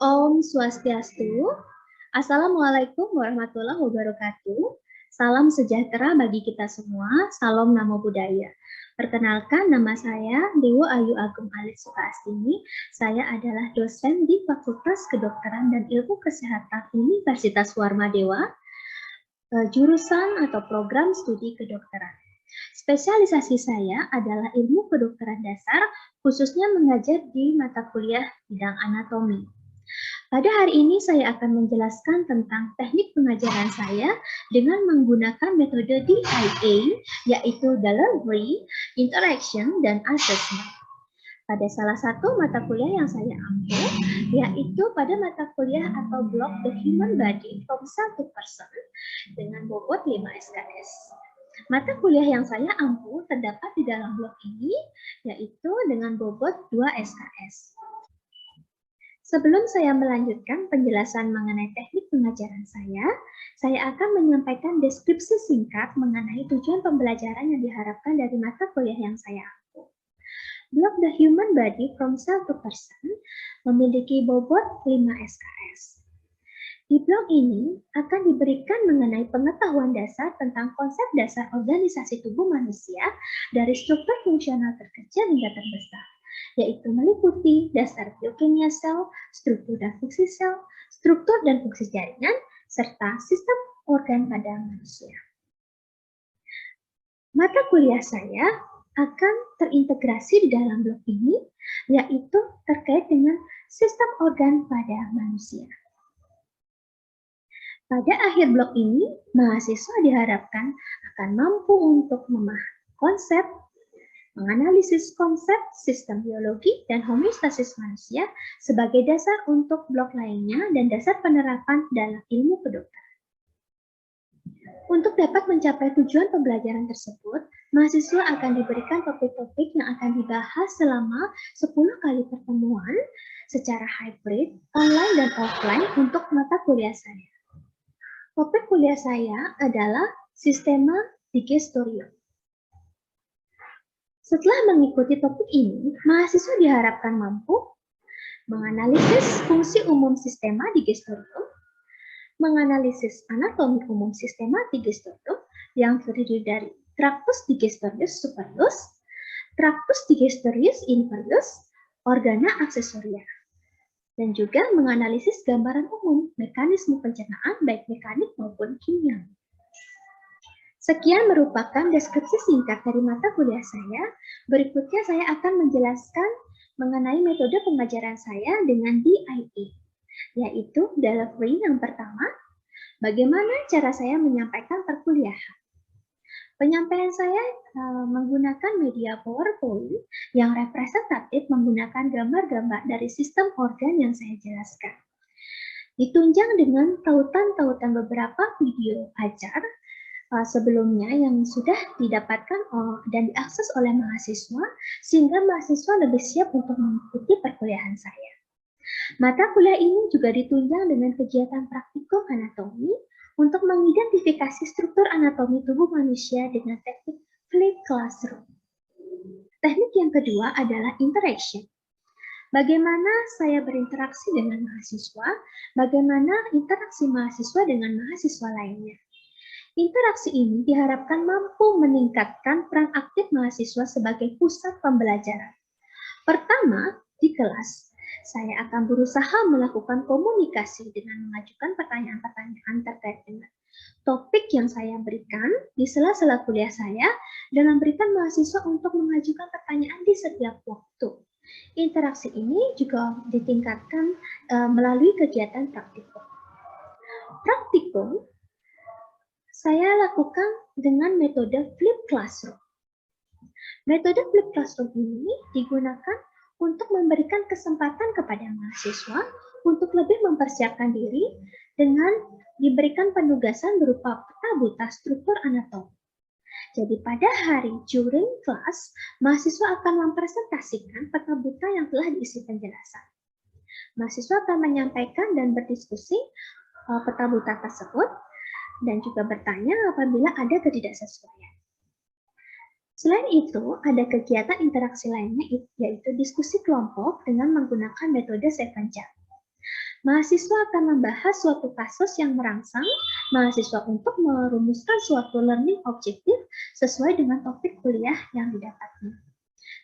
Om Swastiastu. Assalamualaikum warahmatullahi wabarakatuh. Salam sejahtera bagi kita semua. Salam Namo Buddhaya. Perkenalkan, nama saya Dewo Ayu Agung Alit Sukastini. Saya adalah dosen di Fakultas Kedokteran dan Ilmu Kesehatan Universitas Warmadewa, jurusan atau program studi kedokteran. Spesialisasi saya adalah ilmu kedokteran dasar, khususnya mengajar di mata kuliah bidang anatomi. Pada hari ini saya akan menjelaskan tentang teknik pengajaran saya dengan menggunakan metode DIA, yaitu Delivery, Interaction, dan Assessment. Pada salah satu mata kuliah yang saya ambil, yaitu pada mata kuliah atau blok The Human Body from Cell to Person dengan bobot 5 SKS. Mata kuliah yang saya ampu terdapat di dalam blok ini, yaitu dengan bobot 2 SKS. Sebelum saya melanjutkan penjelasan mengenai teknik pengajaran saya akan menyampaikan deskripsi singkat mengenai tujuan pembelajaran yang diharapkan dari mata kuliah yang saya ampu. Blok The Human Body from Cell to Person memiliki bobot 5 SKS. Di blok ini akan diberikan mengenai pengetahuan dasar tentang konsep dasar organisasi tubuh manusia dari struktur fungsional terkecil hingga terbesar, yaitu meliputi dasar biokimia sel, struktur dan fungsi sel, struktur dan fungsi jaringan, serta sistem organ pada manusia. Mata kuliah saya akan terintegrasi di dalam blok ini, yaitu terkait dengan sistem organ pada manusia. Pada akhir blok ini, mahasiswa diharapkan akan mampu untuk memahami konsep, menganalisis konsep sistem biologi dan homeostasis manusia sebagai dasar untuk blok lainnya dan dasar penerapan dalam ilmu kedokteran. Untuk dapat mencapai tujuan pembelajaran tersebut, mahasiswa akan diberikan topik-topik yang akan dibahas selama 10 kali pertemuan secara hybrid, online dan offline untuk mata kuliah saya. Topik kuliah saya adalah Sistema Digestorium. Setelah mengikuti topik ini, mahasiswa diharapkan mampu menganalisis fungsi umum sistema digestorium, menganalisis anatomi umum sistema digestorium yang terdiri dari Tractus digestorius superius, Tractus digestorius inferius, organa aksesoria, dan juga menganalisis gambaran umum mekanisme pencernaan baik mekanik maupun kimia. Sekian merupakan deskripsi singkat dari mata kuliah saya. Berikutnya saya akan menjelaskan mengenai metode pengajaran saya dengan DIA, yaitu delivery yang pertama, bagaimana cara saya menyampaikan perkuliahan. Penyampaian saya menggunakan media PowerPoint yang representatif menggunakan gambar-gambar dari sistem organ yang saya jelaskan. Ditunjang dengan tautan-tautan beberapa video ajar sebelumnya yang sudah didapatkan dan diakses oleh mahasiswa, sehingga mahasiswa lebih siap untuk mengikuti perkuliahan saya. Mata kuliah ini juga ditunjang dengan kegiatan praktikum anatomi untuk mengidentifikasi struktur anatomi tubuh manusia dengan teknik flipped classroom. Teknik yang kedua adalah interaction. Bagaimana saya berinteraksi dengan mahasiswa, bagaimana interaksi mahasiswa dengan mahasiswa lainnya. Interaksi ini diharapkan mampu meningkatkan peran aktif mahasiswa sebagai pusat pembelajaran. Pertama, di kelas, saya akan berusaha melakukan komunikasi dengan mengajukan pertanyaan-pertanyaan terkait dengan topik yang saya berikan di sela-sela kuliah saya dan memberikan mahasiswa untuk mengajukan pertanyaan di setiap waktu. Interaksi ini juga ditingkatkan melalui kegiatan praktikum. Praktikum saya lakukan dengan metode flipped classroom. Metode flipped classroom ini digunakan untuk memberikan kesempatan kepada mahasiswa untuk lebih mempersiapkan diri dengan diberikan penugasan berupa peta buta struktur anatomi. Jadi pada hari during class, mahasiswa akan mempresentasikan peta buta yang telah diisi penjelasan. Mahasiswa akan menyampaikan dan berdiskusi peta buta tersebut dan juga bertanya apabila ada ketidaksesuaian. Selain itu, ada kegiatan interaksi lainnya yaitu diskusi kelompok dengan menggunakan metode 7 Mahasiswa akan membahas suatu kasus yang merangsang mahasiswa untuk merumuskan suatu learning objektif sesuai dengan topik kuliah yang didapatnya.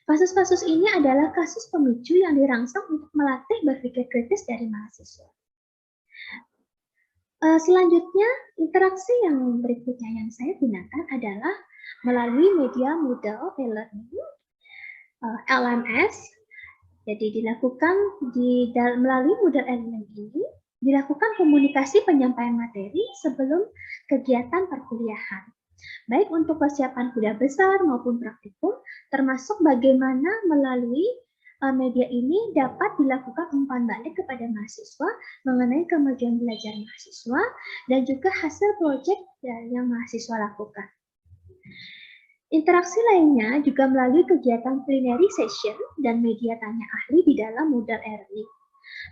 Kasus-kasus ini adalah kasus pemicu yang dirangsang untuk melatih berpikir kritis dari mahasiswa. Selanjutnya, interaksi yang berikutnya yang saya gunakan adalah melalui media model e-learning, LMS. Jadi dilakukan melalui model e-learning ini, dilakukan komunikasi penyampaian materi sebelum kegiatan perkuliahan. Baik untuk persiapan kuliah besar maupun praktikum, termasuk bagaimana melalui media ini dapat dilakukan umpan balik kepada mahasiswa mengenai kemajuan belajar mahasiswa dan juga hasil proyek yang mahasiswa lakukan. Interaksi lainnya juga melalui kegiatan plenary session dan media tanya ahli di dalam model e-learning.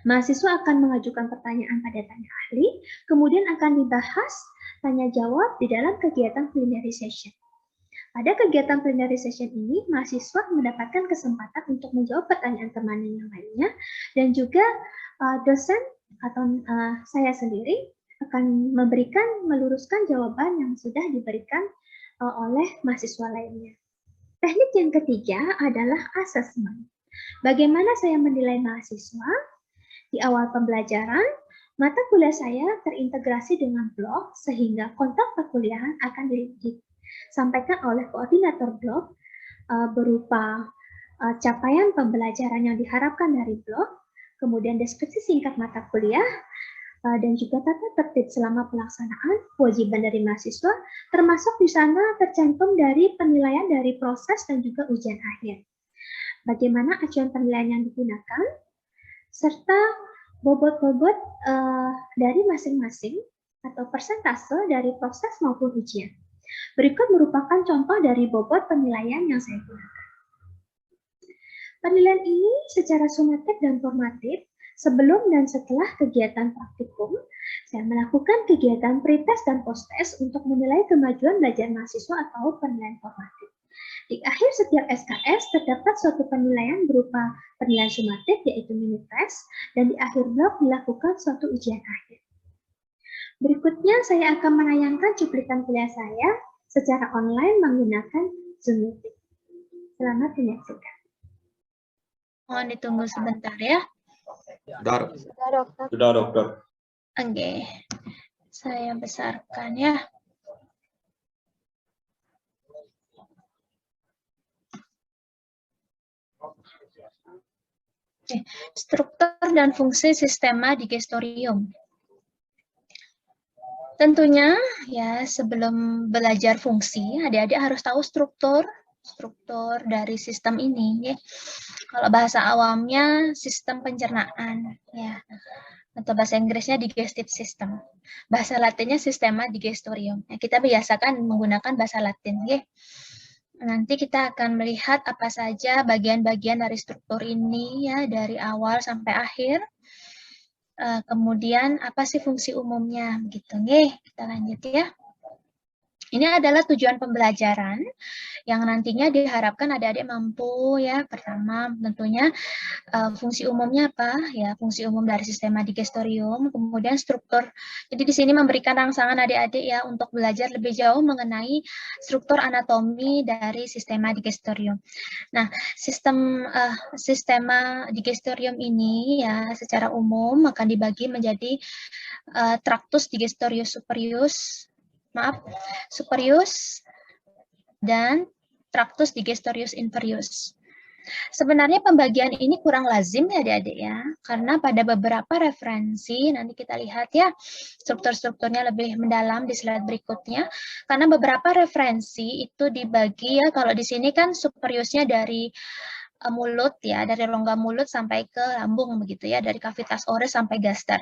Mahasiswa akan mengajukan pertanyaan pada tanya ahli, kemudian akan dibahas tanya jawab di dalam kegiatan plenary session. Pada kegiatan plenary session ini, mahasiswa mendapatkan kesempatan untuk menjawab pertanyaan teman yang lainnya, dan juga dosen atau saya sendiri akan meluruskan jawaban yang sudah diberikan oleh mahasiswa lainnya. Teknik yang ketiga adalah asesmen. Bagaimana saya menilai mahasiswa? Di awal pembelajaran, mata kuliah saya terintegrasi dengan blog sehingga kontak perkuliahan akan disampaikan oleh koordinator blog berupa capaian pembelajaran yang diharapkan dari blog, kemudian deskripsi singkat mata kuliah, dan juga tata tertib selama pelaksanaan kewajiban dari mahasiswa, termasuk di sana tercantum dari penilaian dari proses dan juga ujian akhir. Bagaimana acuan penilaian yang digunakan, serta bobot-bobot dari masing-masing atau persentase dari proses maupun ujian. Berikut merupakan contoh dari bobot penilaian yang saya gunakan. Penilaian ini secara sumatif dan formatif. Sebelum dan setelah kegiatan praktikum, saya melakukan kegiatan pretest dan posttest untuk menilai kemajuan belajar mahasiswa atau penilaian formatif. Di akhir setiap SKS terdapat suatu penilaian berupa penilaian sumatif yaitu mini test, dan di akhir blok dilakukan suatu ujian akhir. Berikutnya saya akan menayangkan cuplikan kuliah saya secara online menggunakan Zoom Meeting. Selamat menyaksikan. Mohon ditunggu sebentar ya. Sudah, dokter. Oke, saya besarkan ya. Oke, struktur dan fungsi sistema digestorium. Tentunya ya sebelum belajar fungsi, adik-adik harus tahu struktur dari sistem ini ya. Kalau bahasa awamnya sistem pencernaan ya. Atau bahasa Inggrisnya digestive system. Bahasa Latinnya sistema digestorium. Ya, kita biasakan menggunakan bahasa Latin ya. Nanti kita akan melihat apa saja bagian-bagian dari struktur ini ya dari awal sampai akhir. Kemudian apa sih fungsi umumnya begitu nggih. Kita lanjut ya. Ini adalah tujuan pembelajaran yang nantinya diharapkan adik-adik mampu ya. Pertama tentunya fungsi umumnya apa? Ya, fungsi umum dari sistema digestorium, kemudian struktur. Jadi di sini memberikan rangsangan adik-adik ya untuk belajar lebih jauh mengenai struktur anatomi dari sistema digestorium. Nah, sistema digestorium ini ya secara umum akan dibagi menjadi tractus digestorius superius dan tractus digestorius inferius. Sebenarnya pembagian ini kurang lazim ya adik-adik ya, karena pada beberapa referensi, nanti kita lihat ya struktur-strukturnya lebih mendalam di slide berikutnya, karena beberapa referensi itu dibagi ya, kalau di sini kan superiusnya dari mulut ya, dari rongga mulut sampai ke lambung begitu ya, dari kavitas oris sampai gaster.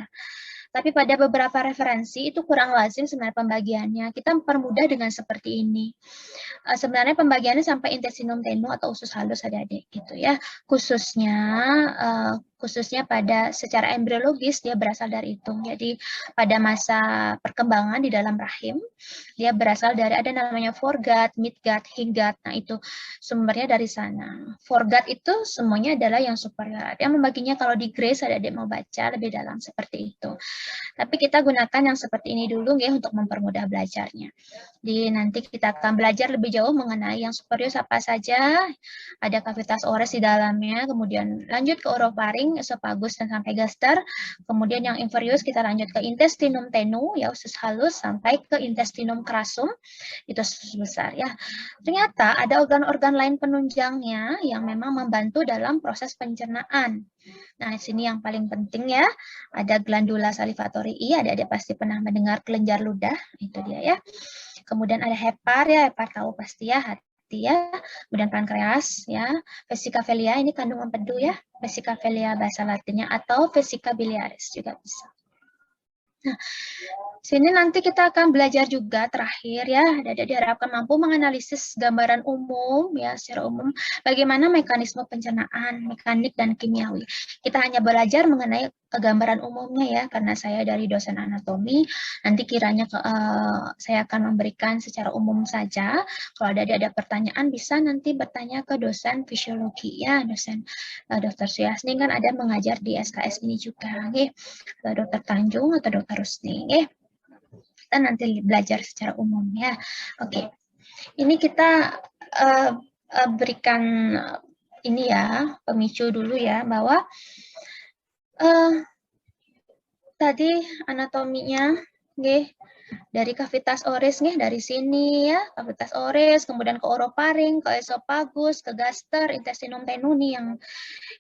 Tapi pada beberapa referensi itu kurang lazim sebenarnya pembagiannya. Kita permudah dengan seperti ini. Sebenarnya pembagiannya sampai intestinum tenue atau usus halus adik-adik gitu ya. Khususnya khususnya pada secara embriologis dia berasal dari itu. Jadi pada masa perkembangan di dalam rahim dia berasal dari ada namanya foregut, midgut, hindgut. Nah itu sumbernya dari sana. Foregut itu semuanya adalah yang superior. Dia membaginya kalau di Grace ada dia mau baca lebih dalam seperti itu. Tapi kita gunakan yang seperti ini dulu ya untuk mempermudah belajarnya. Di nanti kita akan belajar lebih jauh mengenai yang superior apa saja. Ada kavitas ores di dalamnya, kemudian lanjut ke orofaring, esofagus dan sampai gaster. Kemudian yang inferius kita lanjut ke intestinum tenu, ya usus halus sampai ke intestinum crassum, itu usus besar ya. Ternyata ada organ-organ lain penunjangnya yang memang membantu dalam proses pencernaan. Nah, di sini yang paling penting ya, ada glandula salivatorii, adik-adik pasti pernah mendengar kelenjar ludah, itu dia ya. Kemudian ada hepar ya, hepar tahu pasti ya, hati ya. Kemudian pankreas ya, vesica velia ini kandung empedu ya, vesica velia bahasa Latinnya atau vesica biliaris juga bisa. Nah, sini nanti kita akan belajar juga terakhir ya, adik-adik diharapkan mampu menganalisis gambaran umum ya secara umum bagaimana mekanisme pencernaan, mekanik dan kimiawi. Kita hanya belajar mengenai gambaran umumnya ya, karena saya dari dosen anatomi, nanti kiranya saya akan memberikan secara umum saja. Kalau ada pertanyaan bisa nanti bertanya ke dosen fisiologi ya, dosen Dr. Suyasni kan ada mengajar di SKS ini juga, okay? Dr. Tanjung atau Dr. Rusni, okay? Kita nanti belajar secara umum ya. Oke, ini kita berikan ini ya pemicu dulu ya bahwa tadi anatominya, nggih, dari kavitas oris nih dari sini ya, kavitas oris, kemudian ke orofaring, ke esofagus, ke gaster, intestinum tenuni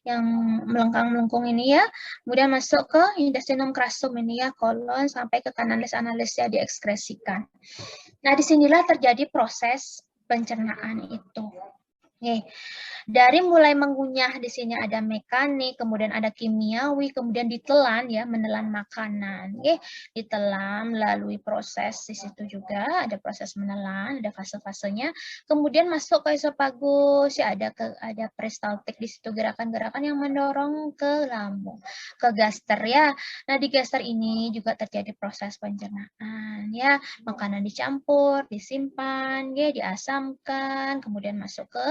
yang melengkung ini ya, kemudian masuk ke intestinum crassum ini ya, kolon sampai ke kanalis-analis ya diekskresikan. Nah, disinilah terjadi proses pencernaan itu. Oke. Dari mulai mengunyah di sini ada mekanik, kemudian ada kimiawi, kemudian ditelan ya, menelan makanan. Oke, ditelan melalui proses di situ juga ada proses menelan, ada fase-fasenya. Kemudian masuk ke esofagus ya ada peristaltik di situ gerakan-gerakan yang mendorong ke lambung, ke gaster ya. Nah, di gaster ini juga terjadi proses pencernaan ya, makanan dicampur, disimpan, ya, diasamkan, kemudian masuk ke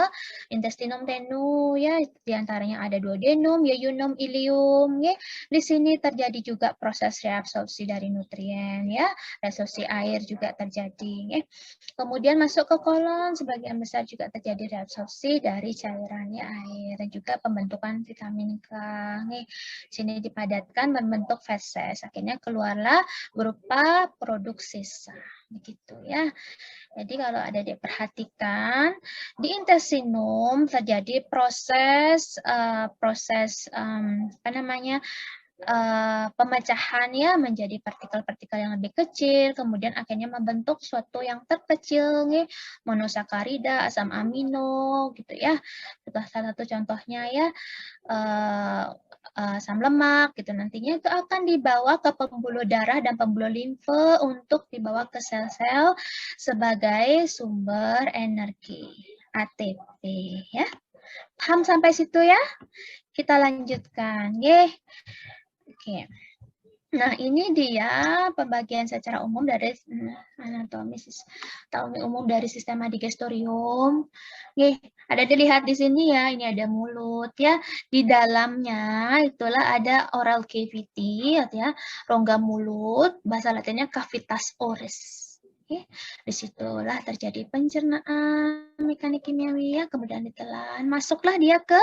intestinum tenu ya, diantaranya ada duodenum, yeyunum, ilium ya. Di sini terjadi juga proses reabsorpsi dari nutrien ya, reabsorpsi air juga terjadi ya. Kemudian masuk ke kolon, sebagian besar juga terjadi reabsorpsi dari cairannya air dan juga pembentukan vitamin K. Nih, sini dipadatkan membentuk feses, akhirnya keluarlah berupa produk sisa begitu ya. Jadi kalau ada diperhatikan di intestinum terjadi proses apa namanya pemecahan ya menjadi partikel-partikel yang lebih kecil, kemudian akhirnya membentuk suatu yang terkecil nih, monosakarida, asam amino gitu ya. Salah satu contohnya ya asam lemak gitu, nantinya itu akan dibawa ke pembuluh darah dan pembuluh limfe untuk dibawa ke sel-sel sebagai sumber energi ATP ya. Paham sampai situ ya? Kita lanjutkan, nggih. Oke. Nah, ini dia pembagian secara umum dari anatomi umum dari sistema digestorium. Oke, ada dilihat di sini ya, ini ada mulut ya. Di dalamnya itulah ada oral cavity ya, rongga mulut, bahasa Latinnya cavitas oris. Oke, disitulah terjadi pencernaan mekanik kimiawi ya, kemudian ditelan. Masuklah dia ke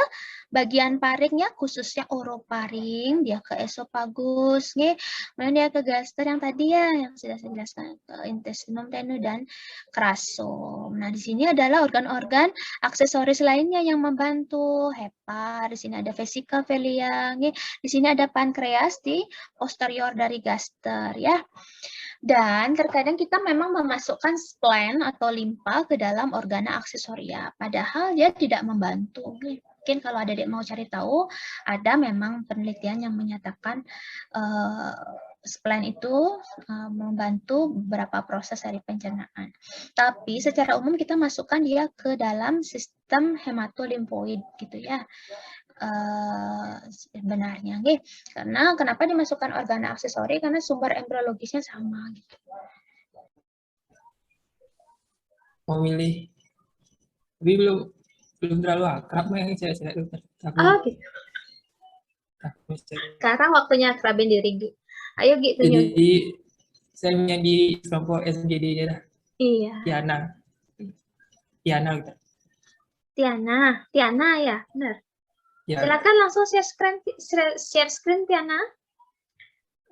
bagian paringnya, khususnya orofaring, dia ke esofagus, kemudian dia ke gaster yang tadi ya, yang sudah saya jelaskan, ke intestinum tenu dan crassum. Nah, di sini adalah organ-organ aksesoris lainnya yang membantu, hepar, di sini ada vesica velia, di sini ada pankreas di posterior dari gaster ya. Dan terkadang kita memang memasukkan spleen atau limpa ke dalam organa aksesoria, padahal dia tidak membantu. Mungkin kalau adik mau cari tahu, ada memang penelitian yang menyatakan spleen itu membantu beberapa proses dari pencernaan. Tapi secara umum kita masukkan dia ke dalam sistem hematolimfoid gitu ya. sebenarnya. Oke. Karena kenapa dimasukkan organa aksesori? Karena sumber embriologisnya sama. Gitu. Mau milih, tapi belum terlalu akrab yang saya dokter. Oh gitu. Sekarang waktunya akrabin diri, Gi. Ayo, Gi, tunjuk. Jadi saya punya di kelompok SMGD ya dah. Iya. Tiana gitu. Tiana ya, benar. Ya. Silakan langsung share screen Tiana.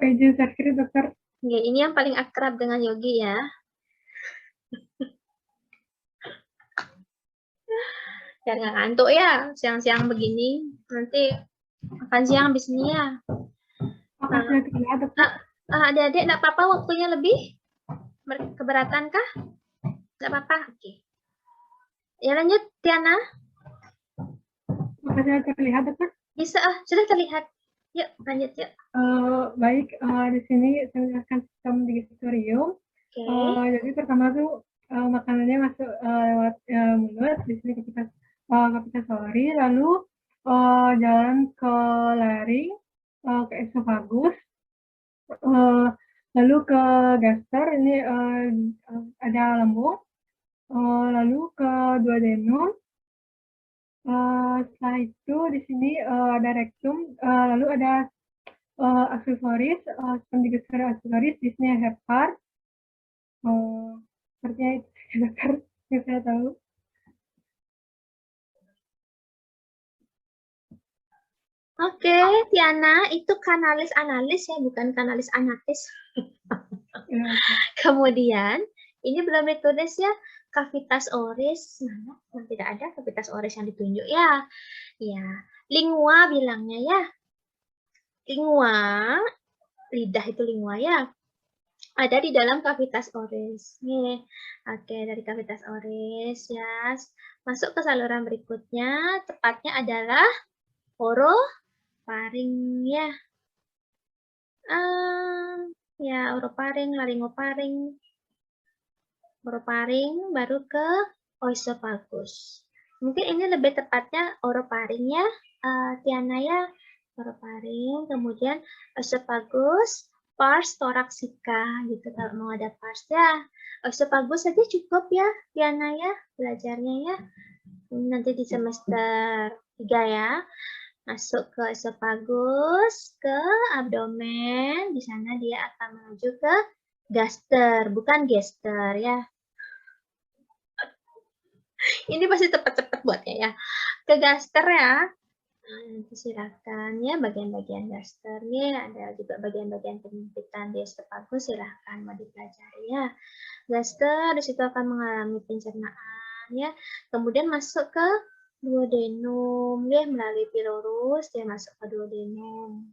Izin share screen, dokter. Ya, ini yang paling akrab dengan Yogi ya. Biar nggak ngantuk ya, siang-siang begini. Nanti makan siang habis ini ya. Adik-adik, nggak apa-apa waktunya lebih? Keberatan kah? Nggak apa-apa? Oke. Ya lanjut, Tiana. Sudah terlihat, dokter? Bisa, sudah terlihat. Yuk, lanjut yuk. Baik, di sini saya menjelaskan sistem digestorium. Jadi pertama tuh makanannya masuk lewat mulut, di sini kapitasori, lalu jalan ke laring, ke esofagus, lalu ke gaster, ini ada lambung, lalu ke duodenum. Setelah itu di sini ada rektum, lalu ada aksesoris, pendigestori aksesoris, di sini hepar. Sepertinya itu dokter yang saya tahu. Oke, Tiana, itu kanalis analis ya, bukan kanalis anatis. Kemudian, ini belum ditulis ya, kavitas oris. Mana? Tidak ada kavitas oris yang ditunjuk ya. Ya, lingua bilangnya ya. Lingua, lidah itu lingua ya. Ada di dalam kavitas oris. Nih, oke, dari kavitas oris ya. Masuk ke saluran berikutnya, tepatnya adalah orofaring ya. Ya, orofaring, laringofaring, orofaring, baru ke oesophagus. Mungkin ini lebih tepatnya orofaring ya, Tiana ya. Orofaring, kemudian oesophagus, pars thoracica gitu kalau mau ada pars ya. Oesophagus saja cukup ya, Tiana ya, belajarnya ya. Nanti di semester 3 ya. Masuk ke esophagus, ke abdomen, di sana dia akan menuju ke gaster, bukan gester ya. Ini pasti cepat-cepat buatnya ya. Ke gaster ya. Nanti silakan ya bagian-bagian gasternya, ada juga bagian-bagian penyempitan di esophagus, silakan mau dipelajari ya. Gaster di situ akan mengalami pencernaan ya. Kemudian masuk ke duodenum ya, melalui pylorus dia masuk ke duodenum.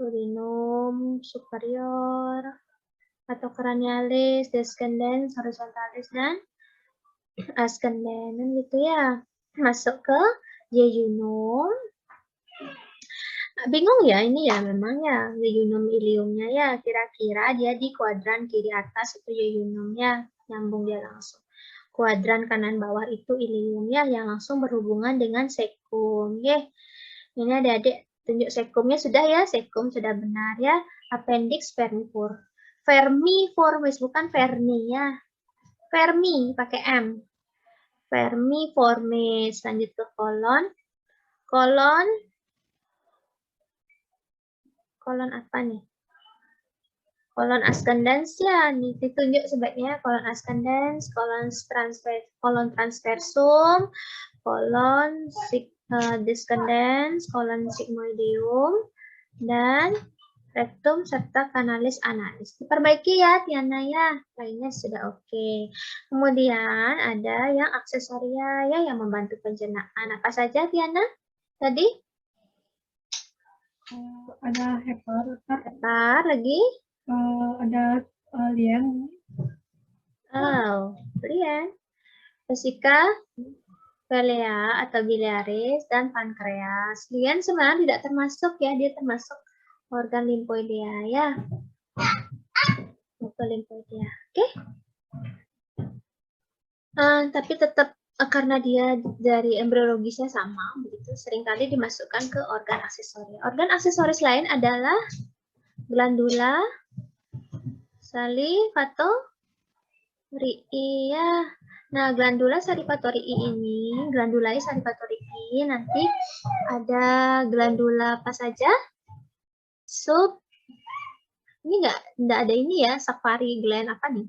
Duodenum superior atau cranialis, descendens, horizontalis dan ascendens gitu ya. Masuk ke jejunum. Bingung ya ini ya memang ya jejunum iliumnya ya, kira-kira dia di kuadran kiri atas itu jejunumnya, nyambung dia langsung. Kuadran kanan bawah itu iliumnya yang langsung berhubungan dengan sekum ya. Ini adik-adik tunjuk sekumnya sudah ya, sekum sudah benar ya. Appendix vermiformis, bukan verni ya. Vermi pakai M. Vermiformis. Lanjut ke kolon. Kolon apa nih? Kolon ascendens ya, nih ditunjuk sebaiknya kolon ascendens, kolon transversum, kolon descendens, kolon sigmoideum, dan rektum serta kanalis analis. Diperbaiki ya Tiana ya, lainnya sudah oke. Kemudian ada yang aksesoria ya yang membantu pencernaan. Apa saja Tiana tadi? Ada hepar, Hepar lagi? ada lien. Oh, lien. Vesika, vilea atau biliaris, dan pankreas. Lien sebenarnya tidak termasuk ya, dia termasuk organ limfoidea ya. Limfoidea, oke? Tapi tetap karena dia dari embriologisnya sama, begitu seringkali dimasukkan ke organ aksesoris. Organ aksesoris lain adalah glandula salivatorii ya. Nah, glandula salivatorii ini, glandulae salivatorii nanti ada glandula apa saja? Ini enggak ada ini ya, safari gland apa nih?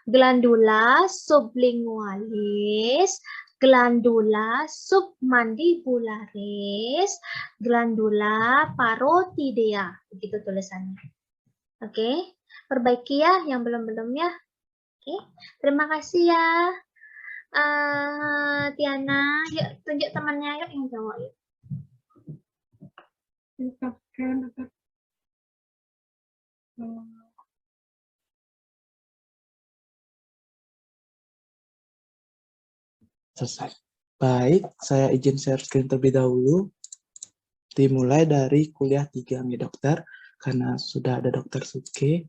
Glandula sublingualis, glandula submandibularis, glandula parotidea. Begitu tulisannya. Oke, perbaiki ya yang belum-belumnya. Oke, terima kasih ya. Tiana, yuk tunjuk temannya yuk yang cowok yuk. Selesai. Baik, saya izin share screen terlebih dahulu. Dimulai dari kuliah 3 nih dokter, karena sudah ada dokter Suke.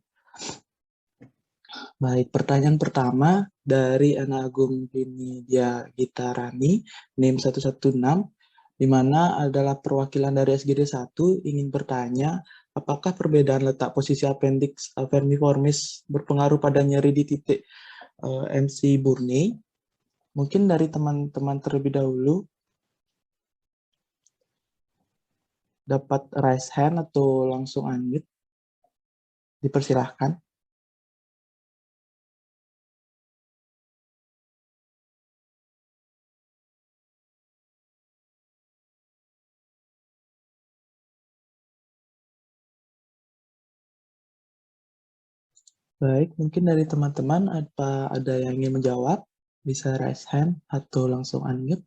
Baik, pertanyaan pertama dari Ana Agung Binidia Gitarani, NIM 116, di mana adalah perwakilan dari SGD 1 ingin bertanya, apakah perbedaan letak posisi appendix vermiformis berpengaruh pada nyeri di titik MC Burney? Mungkin dari teman-teman terlebih dahulu dapat raise hand atau langsung unmute. Dipersilahkan. Baik, mungkin dari teman-teman ada yang ingin menjawab, bisa raise hand atau langsung unmute.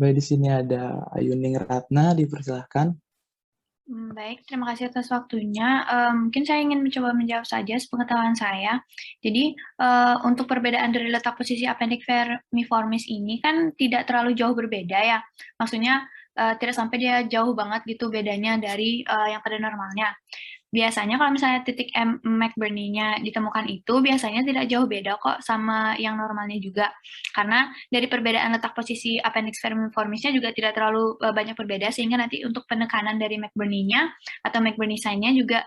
Baik, di sini ada Ayuning Ratna, dipersilahkan. Baik, terima kasih atas waktunya. Mungkin saya ingin mencoba menjawab saja sepengetahuan saya. Jadi, untuk perbedaan dari letak posisi appendix vermiformis ini kan tidak terlalu jauh berbeda ya. Maksudnya, tidak sampai dia jauh banget gitu bedanya dari yang pada normalnya. Biasanya kalau misalnya titik McBurney-nya ditemukan itu biasanya tidak jauh beda kok sama yang normalnya juga. Karena dari perbedaan letak posisi appendix vermiformisnya juga tidak terlalu banyak berbeda, sehingga nanti untuk penekanan dari McBurney-nya atau McBurney sign-nya juga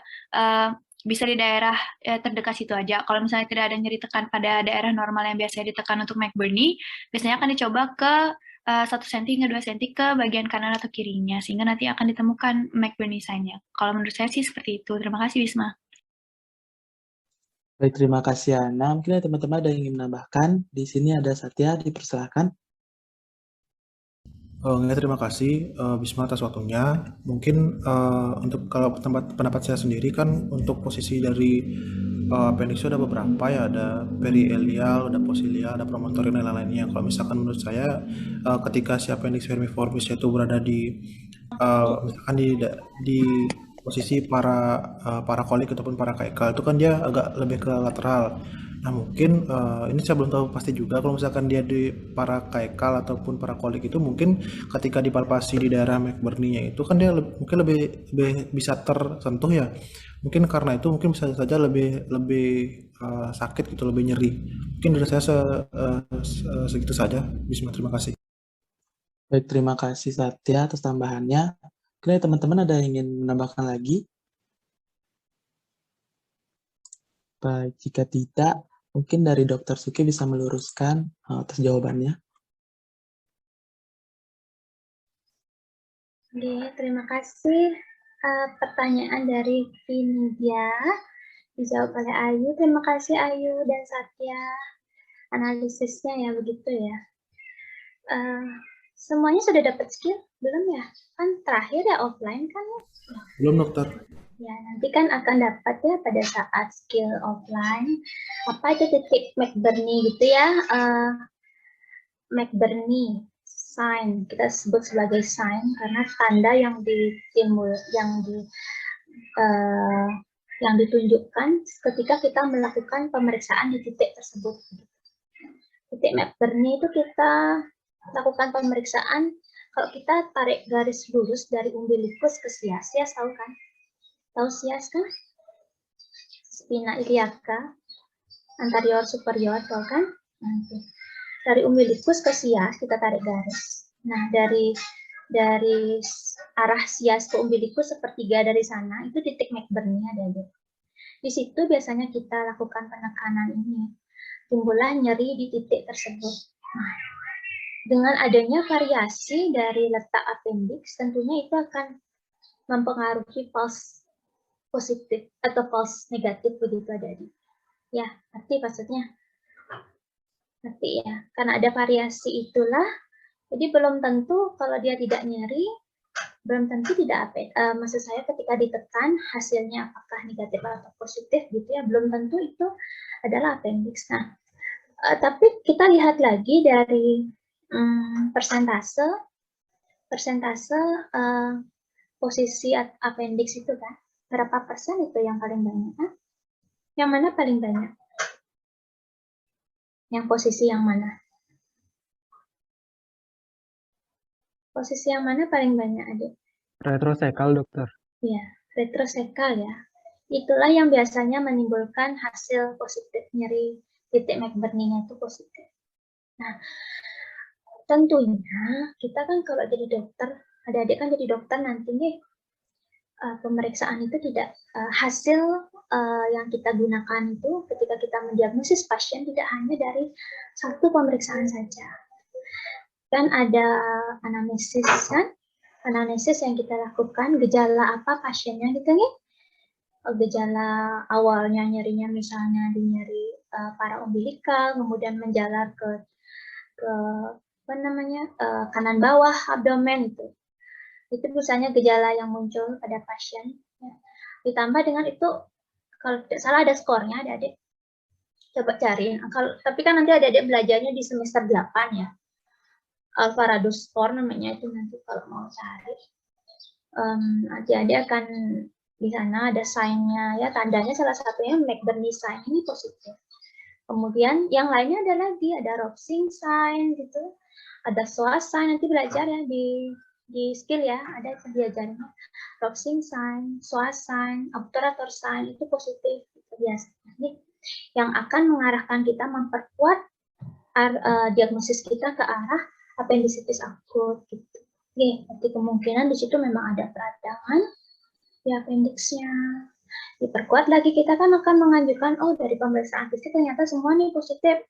bisa di daerah terdekat situ aja. Kalau misalnya tidak ada nyeri tekan pada daerah normal yang biasanya ditekan untuk McBurney, biasanya akan dicoba ke 1 cm hingga 2 cm ke bagian kanan atau kirinya, sehingga nanti akan ditemukan McBurney sign-nya. Kalau menurut saya sih seperti itu. Terima kasih, Wisma. Baik, terima kasih Ana. Mungkin teman-teman ada yang ingin menambahkan. Di sini ada Satya, dipersilakan. Terima kasih Bisma atas waktunya. Mungkin untuk kalau pendapat saya sendiri kan untuk posisi dari appendix ada beberapa ya, ada perielial, ada posilial, ada promontorium dan lain-lainnya. Kalau misalkan menurut saya ketika si appendix vermiformis itu berada di misalkan di posisi parakolik ataupun paracaikal itu kan dia agak lebih ke lateral. Nah mungkin ini saya belum tahu pasti juga kalau misalkan dia di paracaikal ataupun parakolik itu mungkin ketika dipalpasi di daerah McBurney-nya itu kan dia mungkin lebih bisa tersentuh ya. Mungkin karena itu mungkin bisa saja lebih sakit gitu, lebih nyeri. Mungkin dari saya segitu saja. Bismillah, terima kasih. Baik, terima kasih Satya atas tambahannya. Oke, teman-teman ada yang ingin menambahkan lagi? Baik, jika tidak, mungkin dari Dr. Suki bisa meluruskan atas jawabannya. Oke, terima kasih. Pertanyaan dari Vinidia dijawab oleh Ayu. Terima kasih Ayu dan Satya. Analisisnya ya begitu ya. Semuanya sudah dapat skill? Belum ya? Kan terakhir ya offline kan? Belum dokter. Ya, nanti kan akan dapat ya pada saat skill offline. Apa itu titik McBurney gitu ya? McBurney sign, kita sebut sebagai sign karena tanda yang yang ditunjukkan ketika kita melakukan pemeriksaan di titik tersebut. Titik McBurney itu kita lakukan pemeriksaan kalau kita tarik garis lurus dari umbilikus ke sias. Sias tahu kan? Tahu sias kan? Spina iliaca, anterior superior, tahu kan? Nanti. Dari umbilikus ke sias kita tarik garis. Nah, dari arah sias ke umbilikus sepertiga dari sana, itu titik McBurney ada. Di situ biasanya kita lakukan penekanan ini. Timbullah nyeri di titik tersebut. Nah, dengan adanya variasi dari letak appendix, tentunya itu akan mempengaruhi false positif atau false negatif begitu adik-adik. Ya, ngerti maksudnya? Ngerti ya? Karena ada variasi itulah, jadi belum tentu kalau dia tidak nyeri, belum tentu tidak maksud saya ketika ditekan hasilnya apakah negatif atau positif gitu ya, belum tentu itu adalah appendix. Nah, tapi kita lihat lagi dari persentase posisi appendix itu kan, berapa persen itu yang paling banyak kan? Yang mana paling banyak? Yang posisi yang mana? Posisi yang mana paling banyak, adik? Retrosekal, dokter. Ya, retrosekal ya. Itulah yang biasanya menimbulkan hasil positif, nyeri titik McBurney-nya itu positif. Nah, tentunya kita kan kalau jadi dokter, adik-adik kan jadi dokter nantinya pemeriksaan itu tidak hasil yang kita gunakan itu ketika kita mendiagnosis pasien tidak hanya dari satu pemeriksaan saja. Kan ada anamnesis kan? Anamnesis yang kita lakukan, gejala apa pasiennya gitu nih? Gejala awalnya nyerinya misalnya di nyeri paraumbilikal, kemudian menjalar ke apa namanya kanan bawah abdomen itu misalnya gejala yang muncul pada pasien. Ya. Ditambah dengan itu, kalau tidak salah ada skornya, adik-adik. Coba cariin. Tapi kan nanti adik-adik belajarnya di semester 8 ya. Alvarado score namanya itu nanti kalau mau cari. Adik-adik akan di sana ada sign-nya ya, tandanya salah satunya McBurney sign ini positif. Kemudian yang lainnya ada lagi, ada Robsing sign gitu. Ada SOAS sign, nanti belajar ya di skill ya, ada diajarnya Robsing sign, SOAS sign, obturator sign itu positif itu biasanya yang akan mengarahkan kita memperkuat diagnosis kita ke arah appendicitis akut gitu. Oke, berarti kemungkinan di situ memang ada peradangan di appendixnya. Diperkuat lagi kita kan akan mengajukan dari pemeriksaan fisik ternyata semua nih positif.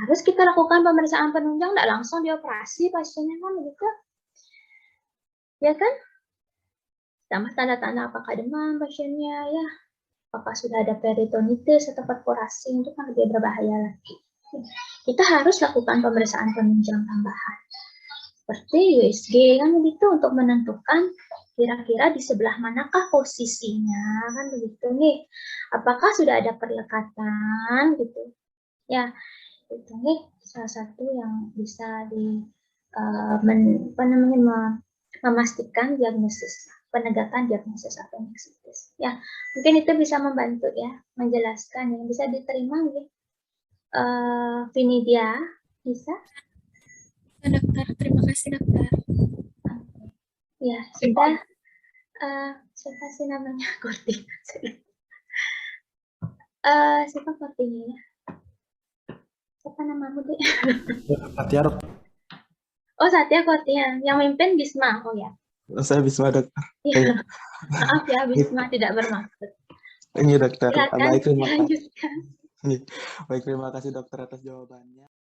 Harus kita lakukan pemeriksaan penunjang, tidak langsung dioperasi pasiennya kan begitu. Ya kan? Tambah tanda-tanda apakah demam pasiennya ya, apakah sudah ada peritonitis atau perforasi, itu kan lebih berbahaya lagi. Kita harus lakukan pemeriksaan penunjang tambahan. Seperti USG kan begitu untuk menentukan kira-kira di sebelah manakah posisinya kan begitu nih. Apakah sudah ada perlekatan gitu. Ya, itu nih salah satu yang bisa memastikan diagnosis, penegakan diagnosis appendicitis. Ya, mungkin itu bisa membantu ya, menjelaskan yang bisa diterima gitu. Vinidia, bisa? Dokter, terima kasih dokter. Ya, sudah. Siapa sih namanya? Kurti. Siapa Kurtinya ya? Siapa namamu, Dek? Satya, dok. Oh, Satya Kurtia. Yang mimpin Bisma. Oh ya. Saya Bisma, dokter. Iya. Maaf ya, Bisma tidak bermaksud. Ini dokter. Silakan Baik, terima kasih. dilanjutkan. Baik, terima kasih dokter atas jawabannya.